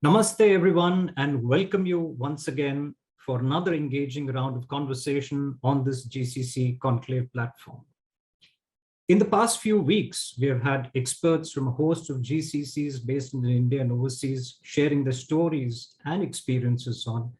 Namaste, everyone, and welcome you once again for another engaging round of conversation on this GCC Conclave platform. In the past few weeks, we have had experts from a host of GCCs based in India and overseas sharing their stories and experiences on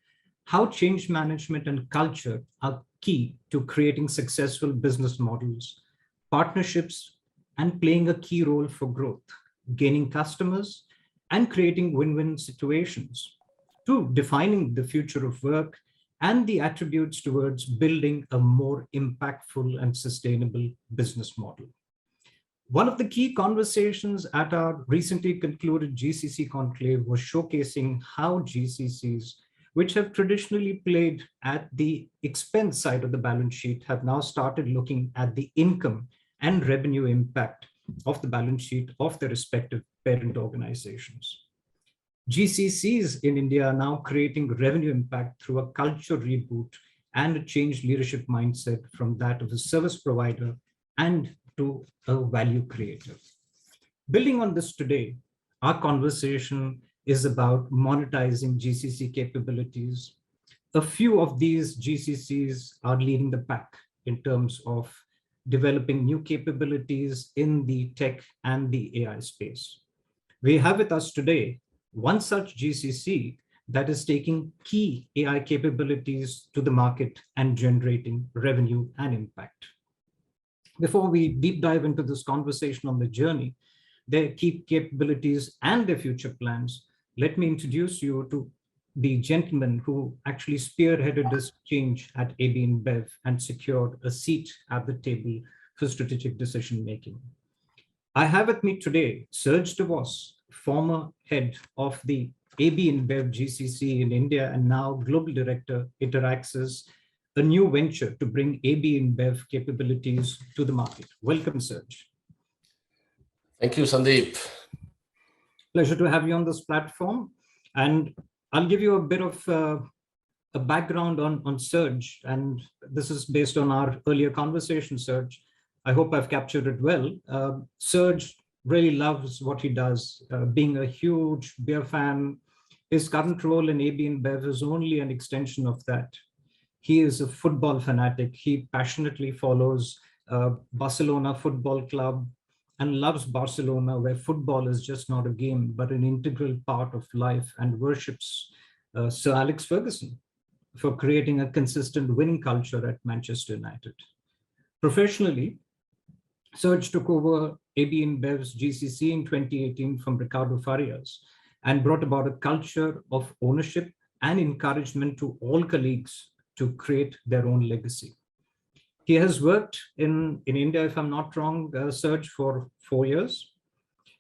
how change management and culture are key to creating successful business models, partnerships, and playing a key role for growth, gaining customers, and creating win-win situations, to defining the future of work and the attributes towards building a more impactful and sustainable business model. One of the key conversations at our recently concluded GCC Conclave was showcasing how GCCs, which have traditionally played at the expense side of the balance sheet, have now started looking at the income and revenue impact of the balance sheet of their respective parent organizations. GCCs in India are now creating revenue impact through a culture reboot and a changed leadership mindset from that of a service provider and to a value creator. Building on this today, our conversation is about monetizing GCC capabilities. A few of these GCCs are leading the pack in terms of developing new capabilities in the tech and the AI space. We have with us today one such GCC that is taking key AI capabilities to the market and generating revenue and impact. Before we deep dive into this conversation on the journey, their key capabilities and their future plans, let me introduce you to the gentleman who actually spearheaded this change at AB InBev and secured a seat at the table for strategic decision making. I have with me today Serge, former head of the AB InBev GCC in India and now Global Director, Interaxis, a new venture to bring AB InBev capabilities to the market. Welcome, Serge. Thank you, Sandeep. Pleasure to have you on this platform. And I'll give you a bit of a background on Serge, and this is based on our earlier conversation, Serge. I hope I've captured it well. Serge really loves what he does, being a huge beer fan. His current role in AB InBev is only an extension of that. He is a football fanatic. He passionately follows Barcelona Football Club and loves Barcelona, where football is just not a game, but an integral part of life, and worships Sir Alex Ferguson for creating a consistent winning culture at Manchester United. Professionally, Serge took over AB InBev's GCC in 2018 from Ricardo Farias and brought about a culture of ownership and encouragement to all colleagues to create their own legacy. He has worked in India, if I'm not wrong, Serge, for 4 years,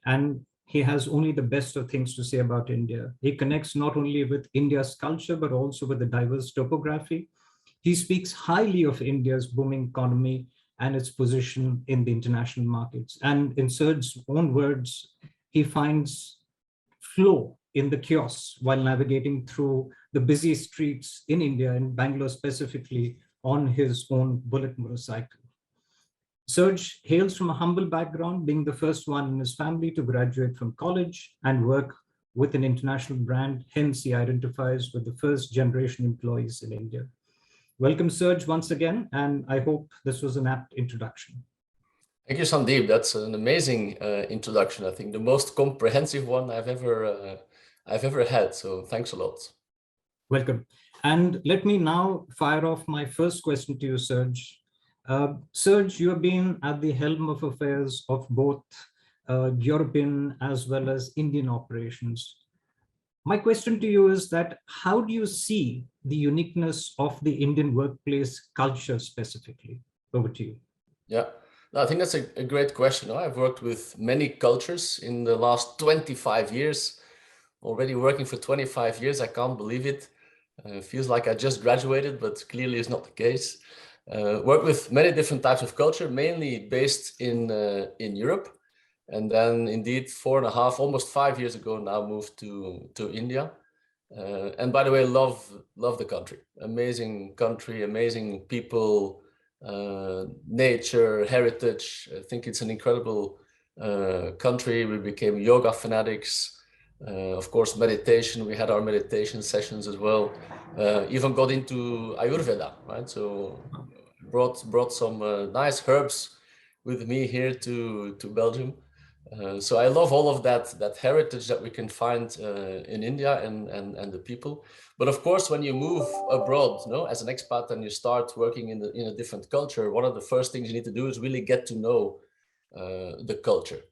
and he has only the best of things to say about India. He connects not only with India's culture, but also with the diverse topography. He speaks highly of India's booming economy and its position in the international markets. And in Serge's own words, he finds flow in the chaos while navigating through the busy streets in India, and Bangalore specifically, on his own bullet motorcycle. Serge hails from a humble background, being the first one in his family to graduate from college and work with an international brand. Hence, he identifies with the first generation employees in India. Welcome, Serge, once again, and I hope this was an apt introduction. Thank you, Sandeep. That's an amazing introduction. I think the most comprehensive one I've ever had. So thanks a lot. Welcome. And let me now fire off my first question to you, Serge. Serge, you have been at the helm of affairs of both European as well as Indian operations. My question to you is that how do you see the uniqueness of the Indian workplace culture specifically? Over to you. Yeah, I think that's a great question. I've worked with many cultures in the last 25 years, already working for 25 years. I can't believe it. Feels like I just graduated, but clearly it's not the case. Worked with many different types of culture, mainly based in Europe. And then indeed 4.5, almost 5 years ago now moved to India. And by the way, love the country. Amazing country, amazing people, nature, heritage. I think it's an incredible country. We became yoga fanatics. Of course, meditation, we had our meditation sessions as well. Even got into Ayurveda, right? So brought some nice herbs with me here to Belgium. So I love all of that heritage that we can find in India and the people. But of course, when you move abroad, as an expat, and you start working in a different culture, one of the first things you need to do is really get to know the culture.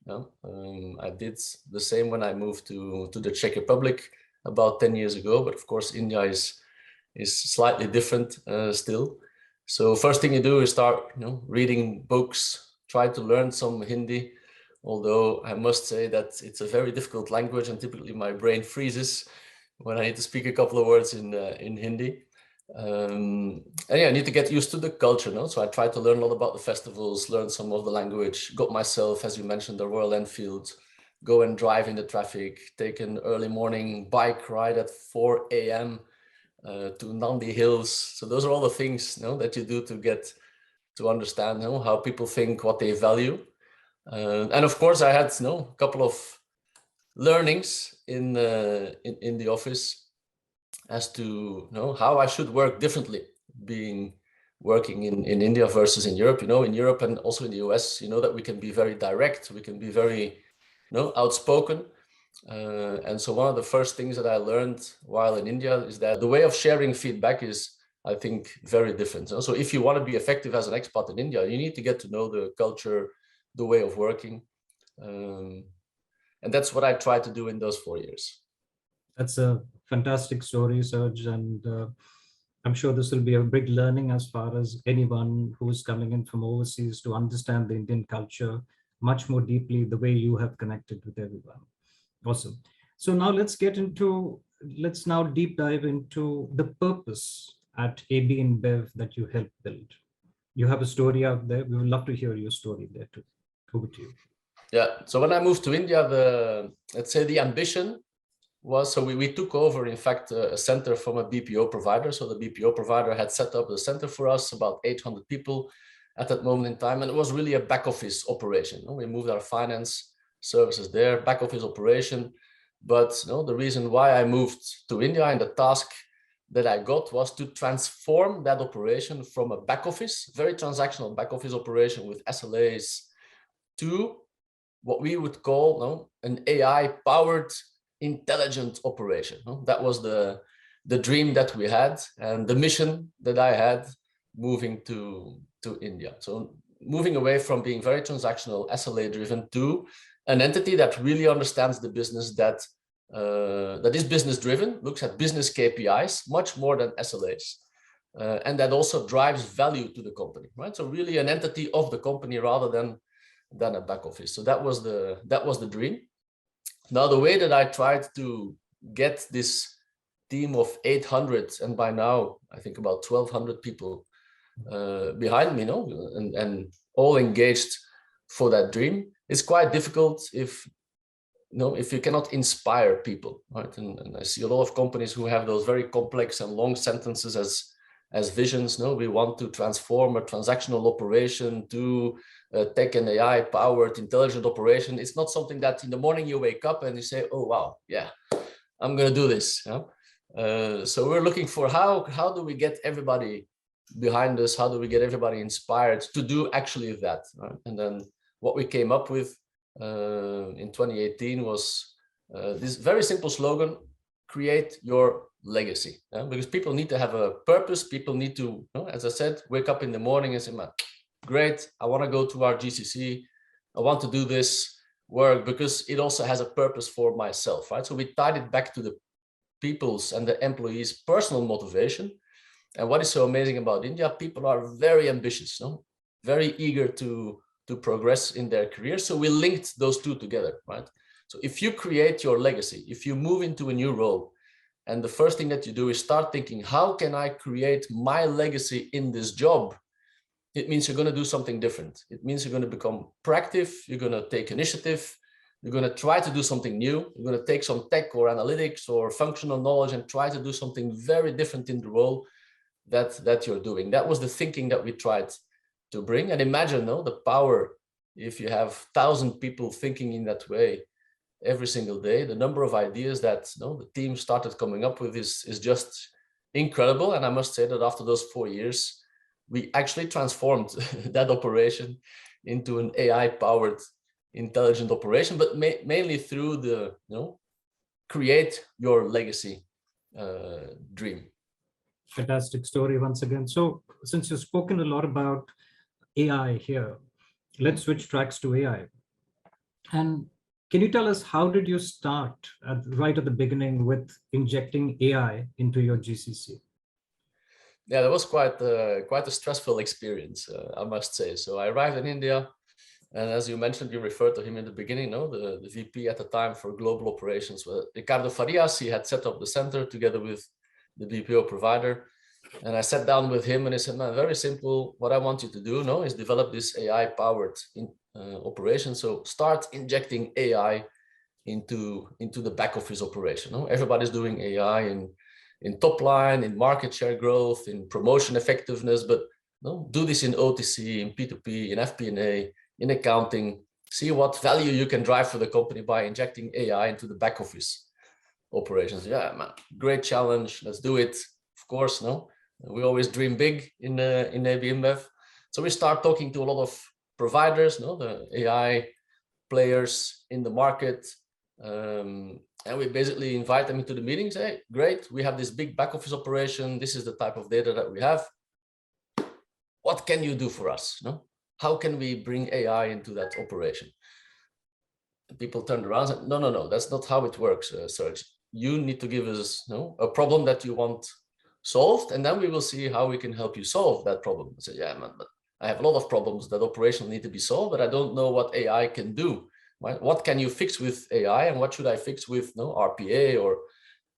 I did the same when I moved to the Czech Republic about 10 years ago, but of course India is slightly different still. So first thing you do is start reading books, try to learn some Hindi, although I must say that it's a very difficult language and typically my brain freezes when I need to speak a couple of words in Hindi. And yeah, I need to get used to the culture, so I tried to learn a lot about the festivals, learn some of the language, got myself, as you mentioned, the Royal Enfield, go and drive in the traffic, take an early morning bike ride at 4 a.m. To Nandi Hills. So those are all the things that you do to get to understand how people think, what they value. And of course I had a couple of learnings in the office as to how I should work differently, working in India versus in Europe. In Europe and also in the US, that we can be very direct, we can be very outspoken. And so one of the first things that I learned while in India is that the way of sharing feedback is, I think, very different. So if you want to be effective as an expat in India, you need to get to know the culture, the way of working. And that's what I tried to do in those 4 years. That's a fantastic story, Serge, and I'm sure this will be a big learning as far as anyone who is coming in from overseas to understand the Indian culture much more deeply, the way you have connected with everyone. Awesome. So now let's now deep dive into the purpose at AB InBev that you helped build. You have a story out there. We would love to hear your story there too. Over to you. Yeah. So when I moved to India, let's say the ambition was, so we took over, in fact, a center from a BPO provider. So the BPO provider had set up the center for us, about 800 people at that moment in time. And it was really a back office operation. We moved our finance services there, back office operation. But the reason why I moved to India and the task that I got was to transform that operation from a back office, very transactional back office operation with SLAs, to what we would call an AI powered intelligent operation. That was the dream that we had and the mission that I had moving to India. So moving away from being very transactional, SLA driven, to an entity that really understands the business, that is business driven, looks at business KPIs much more than SLAs, and that also drives value to the company, right? So really an entity of the company rather than a back office. So that was the dream. Now, the way that I tried to get this team of 800, and by now I think about 1,200 people behind me, and all engaged for that dream, is quite difficult if you cannot inspire people, right? And I see a lot of companies who have those very complex and long sentences as visions. We want to transform a transactional operation to tech and AI powered intelligent operation. It's not something that in the morning you wake up and you say, oh, wow, yeah, I'm going to do this. So we're looking for how do we get everybody behind us? How do we get everybody inspired to do actually that? Right? And then what we came up with in 2018 was this very simple slogan: create your legacy. Because people need to have a purpose. People need to, as I said, wake up in the morning and say, man, great, I want to go to our GCC. I want to do this work because it also has a purpose for myself, right? So we tied it back to the people's and the employees' personal motivation. And what is so amazing about India, people are very ambitious, very eager to progress in their career. So we linked those two together, right? So if you create your legacy, if you move into a new role, and the first thing that you do is start thinking, how can I create my legacy in this job? It means you're going to do something different. It means you're going to become proactive. You're going to take initiative. You're going to try to do something new. You're going to take some tech or analytics or functional knowledge and try to do something very different in the role that you're doing. That was the thinking that we tried to bring. And imagine the power if you have 1,000 people thinking in that way every single day. The number of ideas that the team started coming up with is just incredible. And I must say that after those 4 years, we actually transformed that operation into an AI-powered intelligent operation, but mainly through the create your legacy dream. Fantastic story once again. So since you've spoken a lot about AI here, let's switch tracks to AI. And can you tell us, how did you start right at the beginning with injecting AI into your GCC? Yeah, that was quite a stressful experience, I must say. So I arrived in India, and as you mentioned, you referred to him in the beginning, the VP at the time for global operations, Ricardo Farias. He had set up the center together with the BPO provider. And I sat down with him and he said, man, very simple. What I want you to do is develop this AI-powered operation. So start injecting AI into the back office operation. Everybody's doing AI in top line, in market share growth, in promotion effectiveness, but do this in OTC, in P2P, in FP&A, in accounting. See what value you can drive for the company by injecting AI into the back office operations. Yeah, man, great challenge. Let's do it. Of course, we always dream big in AB InBev. So we start talking to a lot of providers, the AI players in the market. And we basically invite them into the meetings. Hey, great, we have this big back office operation. This is the type of data that we have. What can you do for us? How can we bring AI into that operation? And people turned around and said, no, that's not how it works, Serge. You need to give us a problem that you want solved, and then we will see how we can help you solve that problem. I said, yeah, man, but I have a lot of problems that operationally need to be solved, but I don't know what AI can do. Right? What can you fix with AI, and what should I fix with RPA or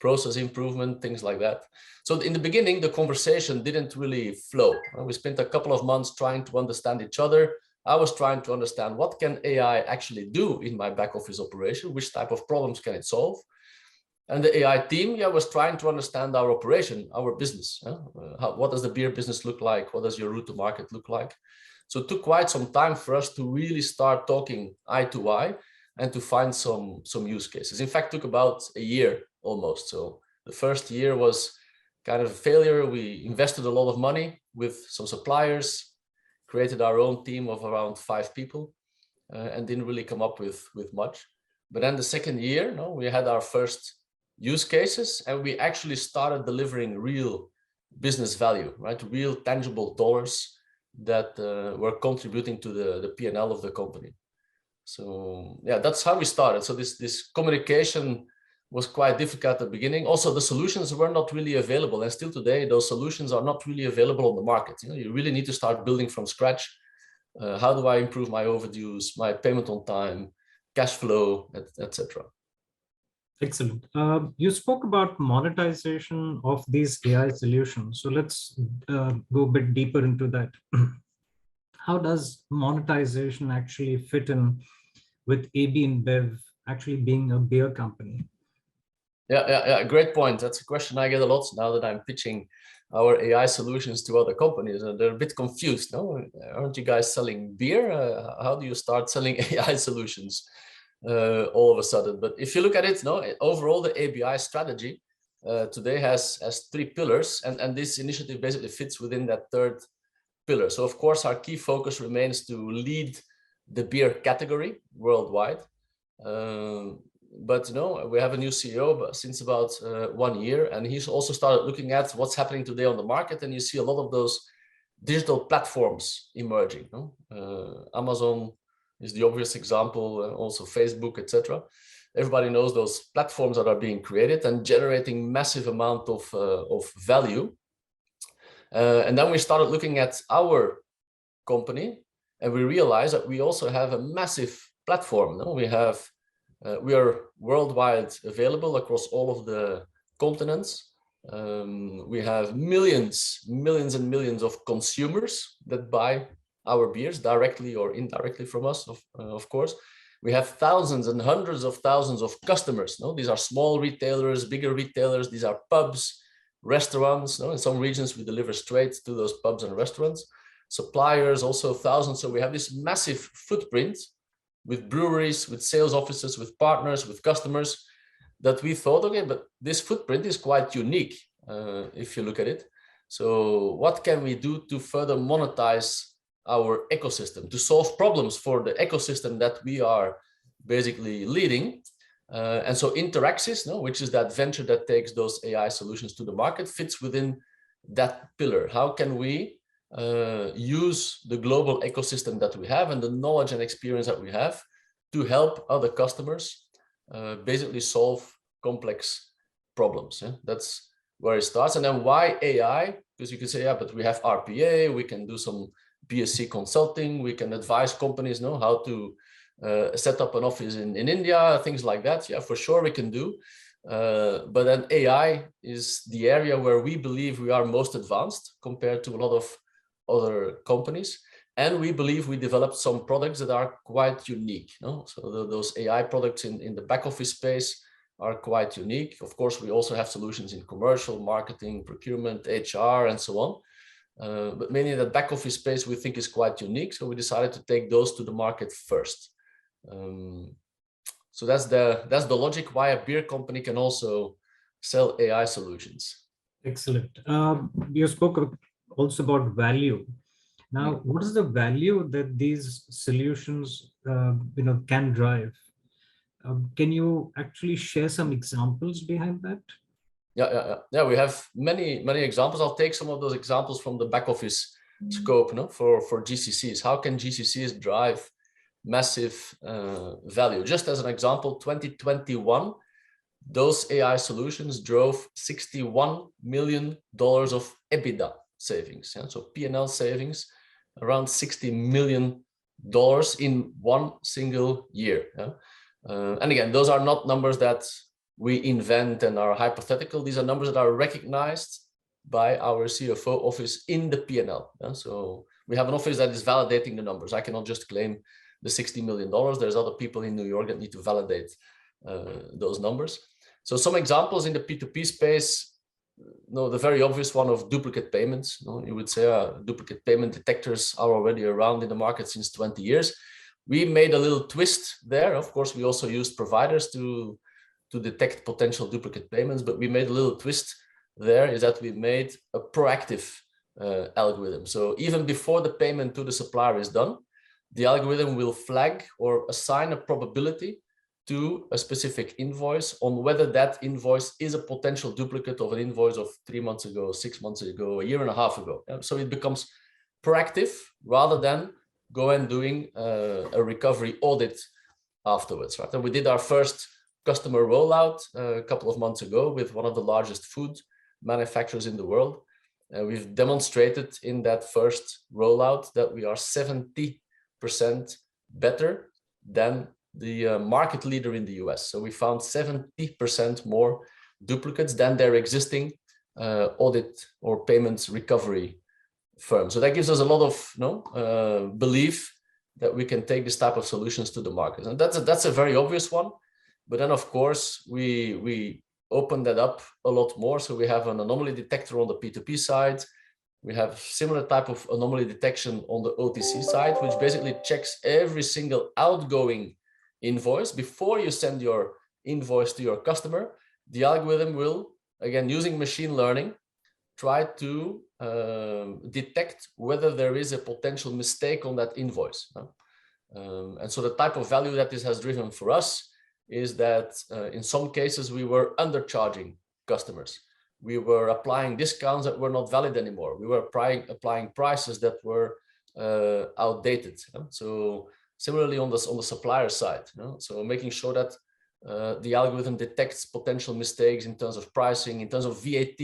process improvement, things like that. So in the beginning, the conversation didn't really flow. We spent a couple of months trying to understand each other. I was trying to understand, what can AI actually do in my back office operation? Which type of problems can it solve? And the AI team was trying to understand our operation, our business. What does the beer business look like? What does your route to market look like? So it took quite some time for us to really start talking eye to eye and to find some use cases. In fact, it took about a year almost. So the first year was kind of a failure. We invested a lot of money with some suppliers, created our own team of around 5 people, and didn't really come up with much. But then the second year, we had our first use cases, and we actually started delivering real business value, right? Real tangible dollars that were contributing to the P&L of the company. So yeah, that's how we started. So this communication was quite difficult at the beginning. Also, the solutions were not really available, and still today, those solutions are not really available on the market. You really need to start building from scratch. How do I improve my overdues, my payment on time, cash flow, etc. Excellent. You spoke about monetization of these AI solutions. So let's go a bit deeper into that. How does monetization actually fit in with AB InBev actually being a beer company? Yeah, great point. That's a question I get a lot now that I'm pitching our AI solutions to other companies, and they're a bit confused. No, aren't you guys selling beer? How do you start selling AI solutions all of a sudden? But if you look at it, overall the ABI strategy today has 3 pillars, and this initiative basically fits within that 3rd pillar. So of course, our key focus remains to lead the beer category worldwide. But we have a new CEO since about 1 year, and he's also started looking at what's happening today on the market, and you see a lot of those digital platforms emerging. Amazon is the obvious example, also Facebook, etc. Everybody knows those platforms that are being created and generating massive amount of value. And then we started looking at our company, and we realized that we also have a massive platform. We are worldwide available across all of the continents. We have millions and millions of consumers that buy our beers directly or indirectly from us, of course. We have thousands and hundreds of thousands of customers. These are small retailers, bigger retailers. These are pubs, restaurants. In some regions, we deliver straight to those pubs and restaurants. Suppliers, also thousands. So we have this massive footprint with breweries, with sales offices, with partners, with customers, that we thought, okay, but this footprint is quite unique if you look at it. So what can we do to further monetize our ecosystem, to solve problems for the ecosystem that we are basically leading? And so Interaxis, which is that venture that takes those AI solutions to the market, fits within that pillar. How can we use the global ecosystem that we have and the knowledge and experience that we have to help other customers basically solve complex problems? That's where it starts. And then why AI? Because you can say, yeah, but we have RPA, we can do some BSc consulting, we can advise companies how to set up an office in India, things like that. Yeah, for sure we can do. But then AI is the area where we believe we are most advanced compared to a lot of other companies. And we believe we developed some products that are quite unique. So those AI products in the back office space are quite unique. Of course, we also have solutions in commercial, marketing, procurement, HR, and so on. But mainly the back office space we think is quite unique. So we decided to take those to the market first. So that's the logic why a beer company can also sell AI solutions. Excellent. You spoke also about value. Now, what is the value that these solutions can drive? Can you actually share some examples behind that? Yeah. We have many examples. I'll take some of those examples from the back office scope for GCCs. How can GCCs drive massive value? Just as an example, 2021, those AI solutions drove $61 million of EBITDA savings. So P&L savings, around $60 million in one single year. And again, those are not numbers that we invent and are hypothetical. These are numbers that are recognized by our CFO office in the P&L. So we have an office that is validating the numbers. I cannot just claim the $60 million. There's other people in New York that need to validate those numbers. So some examples in the P2P space, the very obvious one of duplicate payments. You would say duplicate payment detectors are already around in the market since 20 years. We made a little twist there. Of course, we also used providers to detect potential duplicate payments, but we made a little twist there, is that we made a proactive algorithm. So even before the payment to the supplier is done, the algorithm will flag or assign a probability to a specific invoice on whether that invoice is a potential duplicate of an invoice of 3 months ago, 6 months ago, a year and a half ago. So it becomes proactive rather than go and doing a recovery audit afterwards. Right? And we did our first customer rollout a couple of months ago with one of the largest food manufacturers in the world. We've demonstrated in that first rollout that we are 70% better than the market leader in the US. So we found 70% more duplicates than their existing audit or payments recovery firm. So that gives us a lot of belief that we can take this type of solutions to the market. And that's a very obvious one. But then, of course, we open that up a lot more. So we have an anomaly detector on the P2P side. We have similar type of anomaly detection on the OTC side, which basically checks every single outgoing invoice before you send your invoice to your customer. The algorithm will, again, using machine learning, try to detect whether there is a potential mistake on that invoice. And so the type of value that this has driven for us is that in some cases we were undercharging customers. We were applying discounts that were not valid anymore. We were applying prices that were outdated. So similarly on the supplier side, so making sure that the algorithm detects potential mistakes in terms of pricing, in terms of VAT.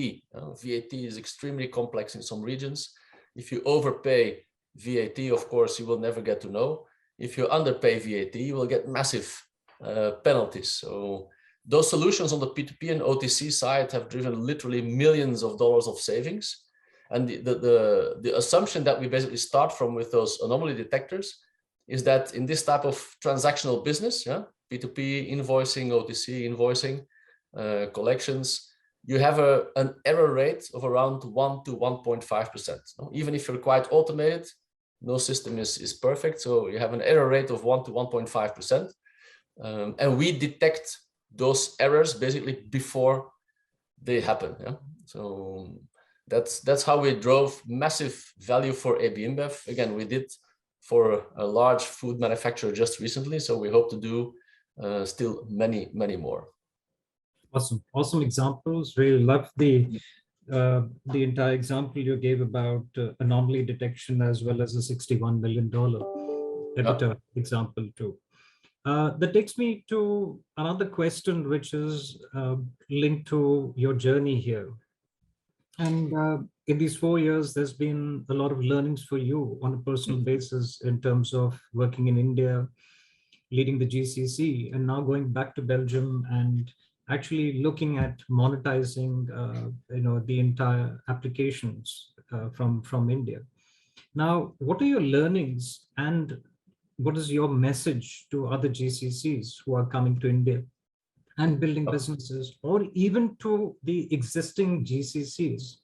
VAT is extremely complex in some regions. If you overpay VAT, of course, you will never get to know. If you underpay VAT, you will get massive penalties. So those solutions on the P2P and OTC side have driven literally millions of dollars of savings. And the assumption that we basically start from with those anomaly detectors is that in this type of transactional business, P2P invoicing, OTC invoicing, collections, you have an error rate of around 1 to 1.5%. Even if you're quite automated, No system is perfect. So you have an error rate of 1 to 1.5%. And we detect those errors basically before they happen. Yeah? So that's how we drove massive value for AB InBev. Again, we did for a large food manufacturer just recently. So we hope to do still many more. Awesome examples. Really love the entire example you gave about anomaly detection, as well as a $61 million EBITDA example too. That takes me to another question, which is linked to your journey here. And in these 4 years, there's been a lot of learnings for you on a personal basis in terms of working in India, leading the GCC, and now going back to Belgium and actually looking at monetizing, the entire applications from India. Now, what are your learnings, and what is your message to other GCCs who are coming to India and building businesses, or even to the existing GCCs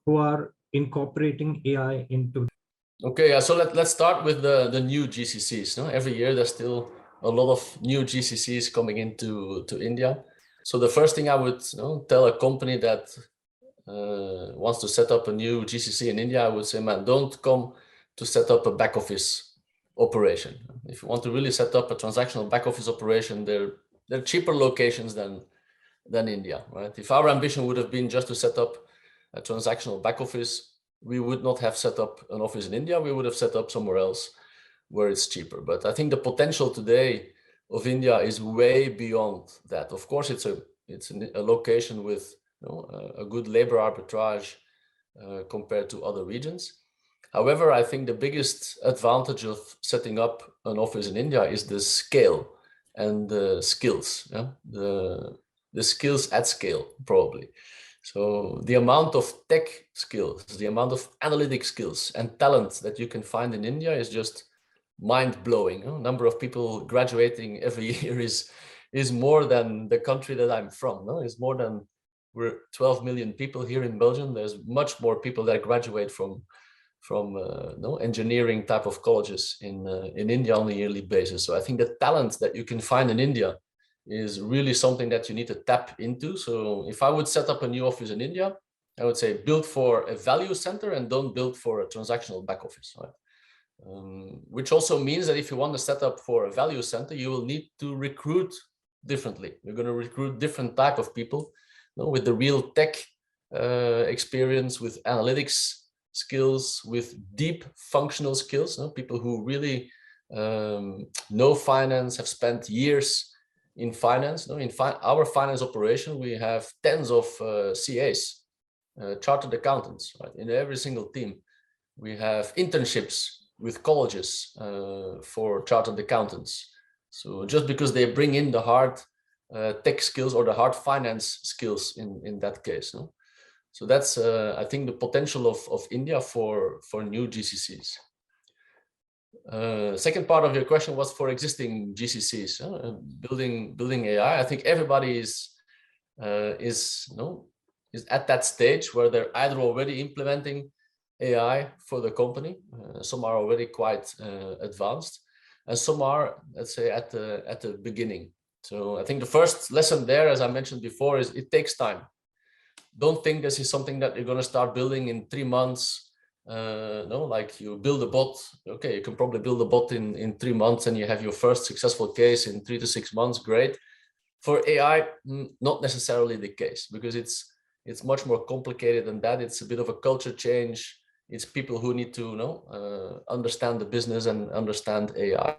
who are incorporating AI into? Okay, yeah. So let's start with the new GCCs. No? Every year there's still a lot of new GCCs coming into India. So the first thing I would tell a company that wants to set up a new GCC in India, I would say, man, don't come to set up a back office operation. If you want to really set up a transactional back office operation, there are cheaper locations than India, right? If our ambition would have been just to set up a transactional back office, we would not have set up an office in India. We would have set up somewhere else where it's cheaper. But I think the potential today of India is way beyond that. Of course, it's a location with a good labor arbitrage compared to other regions. However, I think the biggest advantage of setting up an office in India is the scale and the skills. Yeah? The skills at scale, probably. So the amount of tech skills, the amount of analytic skills and talent that you can find in India is just mind-blowing. Number of people graduating every year is more than the country that I'm from. It's more than, we're 12 million people here in Belgium. There's much more people that graduate from engineering type of colleges in India on a yearly basis. So I think the talent that you can find in India is really something that you need to tap into. So if I would set up a new office in India, I would say build for a value center and don't build for a transactional back office, right? Which also means that if you want to set up for a value center, you will need to recruit differently. You're going to recruit different type of people, with the real tech experience, with analytics skills, with deep functional skills, people who really know finance, have spent years in finance. In our finance operation, we have tens of CAs, chartered accountants, right, in every single team. We have internships with colleges for chartered accountants. So just because they bring in the hard tech skills or the hard finance skills in that case. So that's, I think, the potential of India for new GCCs. Second part of your question was for existing GCCs, building AI. I think everybody is at that stage where they're either already implementing AI for the company. Some are already quite advanced, and some are, let's say, at the beginning. So I think the first lesson there, as I mentioned before, is it takes time. Don't think this is something that you're going to start building in 3 months. Like you build a bot. Okay, you can probably build a bot in 3 months and you have your first successful case in 3 to 6 months. Great. For AI, not necessarily the case, because it's much more complicated than that. It's a bit of a culture change. It's people who need to understand the business and understand AI.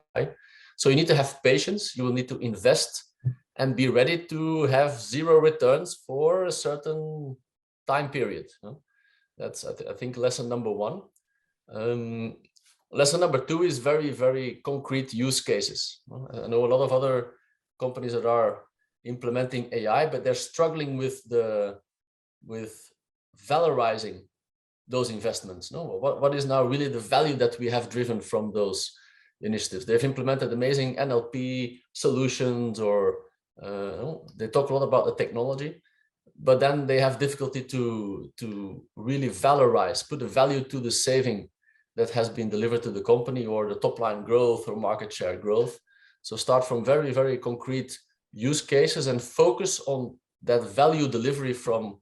So you need to have patience. You will need to invest and be ready to have zero returns for a certain time period. That's, I think, lesson number one. Lesson number two is very, very concrete use cases. I know a lot of other companies that are implementing AI, but they're struggling with valorizing those investments. What is now really the value that we have driven from those initiatives? They've implemented amazing NLP solutions, or they talk a lot about the technology, but then they have difficulty to really valorize, put a value to the saving that has been delivered to the company, or the top line growth or market share growth. So start from very, very concrete use cases and focus on that value delivery from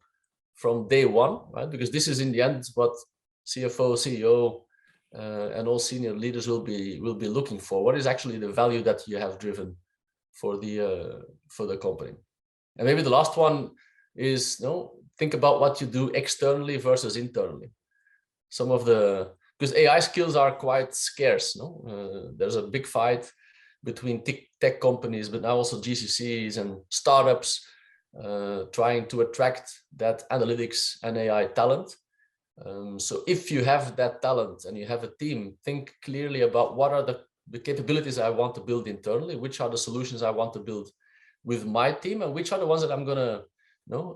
day one, right? Because this is in the end what CFO, CEO, and all senior leaders will be looking for. What is actually the value that you have driven for the company? And maybe the last one is, think about what you do externally versus internally. Because AI skills are quite scarce. There's a big fight between tech companies, but now also GCCs and startups trying to attract that analytics and AI talent. So if you have that talent and you have a team, think clearly about what are the capabilities I want to build internally, which are the solutions I want to build with my team, and which are the ones that I'm going to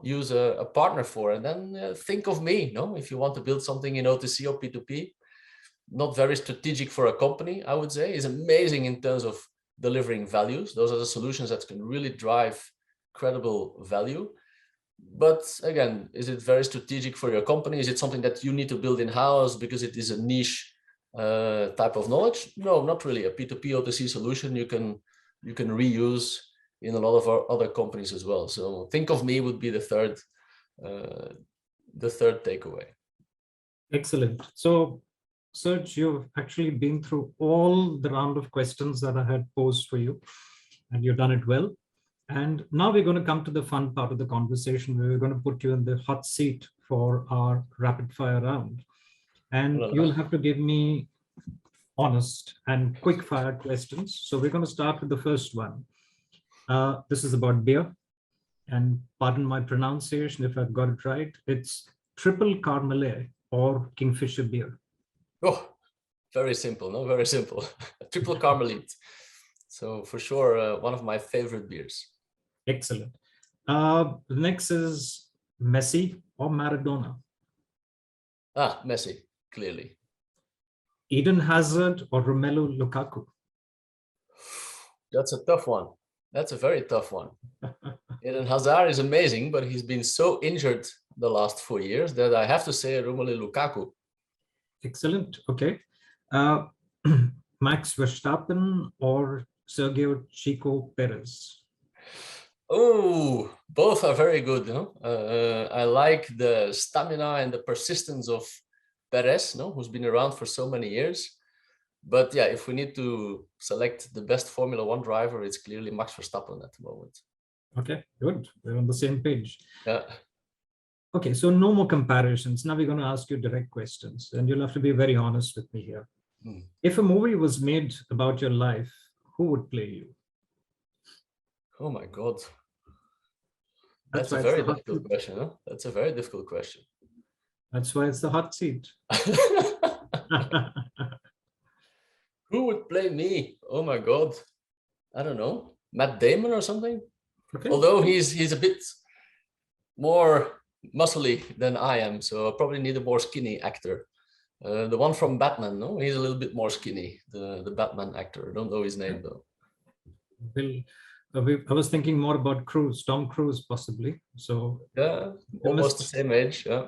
use a partner for. And then think of me, if you want to build something in OTC or P2P, not very strategic for a company, I would say, is amazing in terms of delivering values. Those are the solutions that can really drive credible value. But again, is it very strategic for your company? Is it something that you need to build in-house because it is a niche type of knowledge? No, not really. A P2P OTC solution you can reuse in a lot of our other companies as well. So think of me would be the third takeaway. Excellent. So Serge, you've actually been through all the round of questions that I had posed for you, and you've done it well. And now we're going to come to the fun part of the conversation, where we're going to put you in the hot seat for our rapid fire round. And you'll have to give me honest and quick fire questions. So we're going to start with the first one. This is about beer, and pardon my pronunciation if I've got it right. It's triple Carmelet or Kingfisher beer. Oh, very simple, very simple. Triple Carmelit. So for sure, one of my favorite beers. Excellent. The next is Messi or Maradona? Messi, clearly. Eden Hazard or Romelu Lukaku? That's a tough one. That's a very tough one. Eden Hazard is amazing, but he's been so injured the last 4 years that I have to say Romelu Lukaku. Excellent. Okay. Max Verstappen or Sergio Chico Perez? Oh, both are very good. I like the stamina and the persistence of Perez, who's been around for so many years. But yeah, if we need to select the best Formula One driver, it's clearly Max Verstappen at the moment. Okay, good. We're on the same page. Yeah. Okay, so no more comparisons. Now we're going to ask you direct questions, and you'll have to be very honest with me here. If a movie was made about your life, who would play you? Oh my God. That's a very difficult question. Huh? That's a very difficult question. That's why it's the hot seat. Who would play me? Oh my God. I don't know. Matt Damon or something? Okay. Although he's a bit more muscly than I am, so I probably need a more skinny actor. The one from Batman, he's a little bit more skinny, the Batman actor. I don't know his name though. I was thinking more about Tom Cruise possibly. So yeah, almost the same age. Yeah.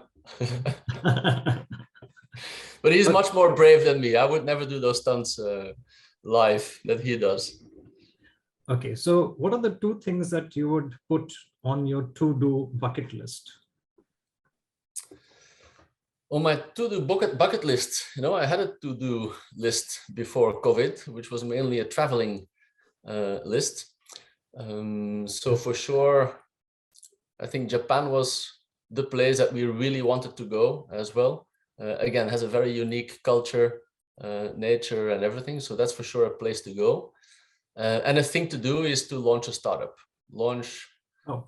But he's much more brave than me. I would never do those stunts live that he does. Okay, so what are the 2 things that you would put on your to-do bucket list? On my to-do bucket list, I had a to-do list before COVID, which was mainly a traveling list. So for sure, I think Japan was the place that we really wanted to go as well. Again, has a very unique culture, nature and everything. So that's for sure a place to go. And a thing to do is to launch a startup, launch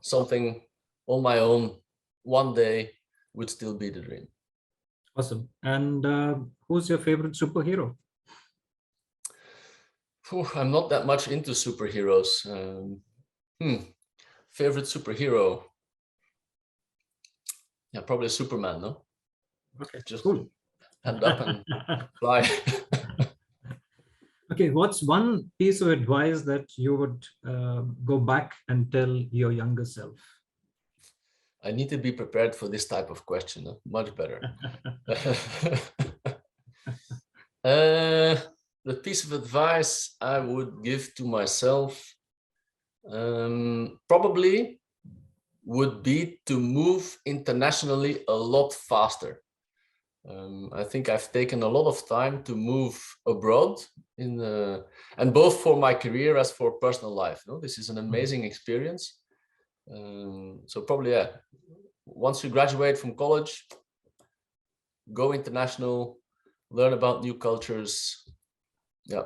something on my own one day would still be the dream. Awesome. And who's your favorite superhero? I'm not that much into superheroes. Favorite superhero? Yeah, probably Superman, no? Okay, just cool. Hand up and fly. Okay, what's one piece of advice that you would go back and tell your younger self? I need to be prepared for this type of question. Much better. The piece of advice I would give to myself probably would be to move internationally a lot faster. I think I've taken a lot of time to move abroad and both for my career as for personal life. No? This is an amazing experience. So probably, yeah, once you graduate from college, go international, learn about new cultures. Yeah.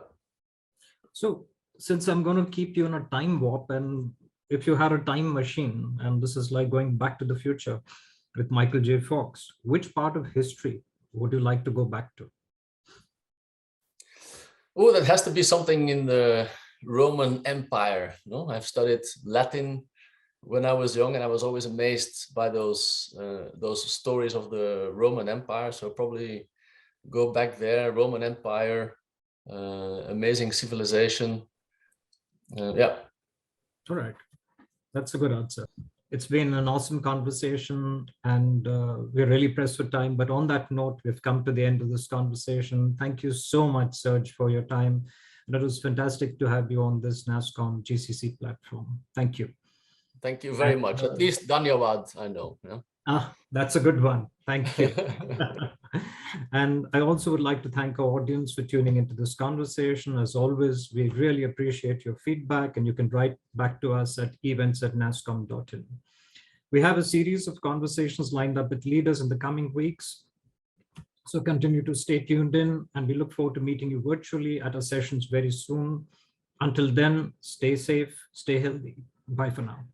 So since I'm going to keep you in a time warp, and if you had a time machine, and this is like going back to the future with Michael J. Fox, which part of history would you like to go back to? Oh, that has to be something in the Roman Empire. No, I've studied Latin when I was young, and I was always amazed by those stories of the Roman Empire. So probably go back there. Roman Empire, amazing civilization. Yeah. All right, that's a good answer. It's been an awesome conversation, and we're really pressed for time. But on that note, we've come to the end of this conversation. Thank you so much, Serge, for your time. And it was fantastic to have you on this NASSCOM GCC platform. Thank you. Thank you very much. At least Dhanyawad, I know. Yeah? That's a good one. Thank you. And I also would like to thank our audience for tuning into this conversation. As always, we really appreciate your feedback, and you can write back to us at events@nasscom.in. We have a series of conversations lined up with leaders in the coming weeks. So continue to stay tuned in, and we look forward to meeting you virtually at our sessions very soon. Until then, stay safe, stay healthy. Bye for now.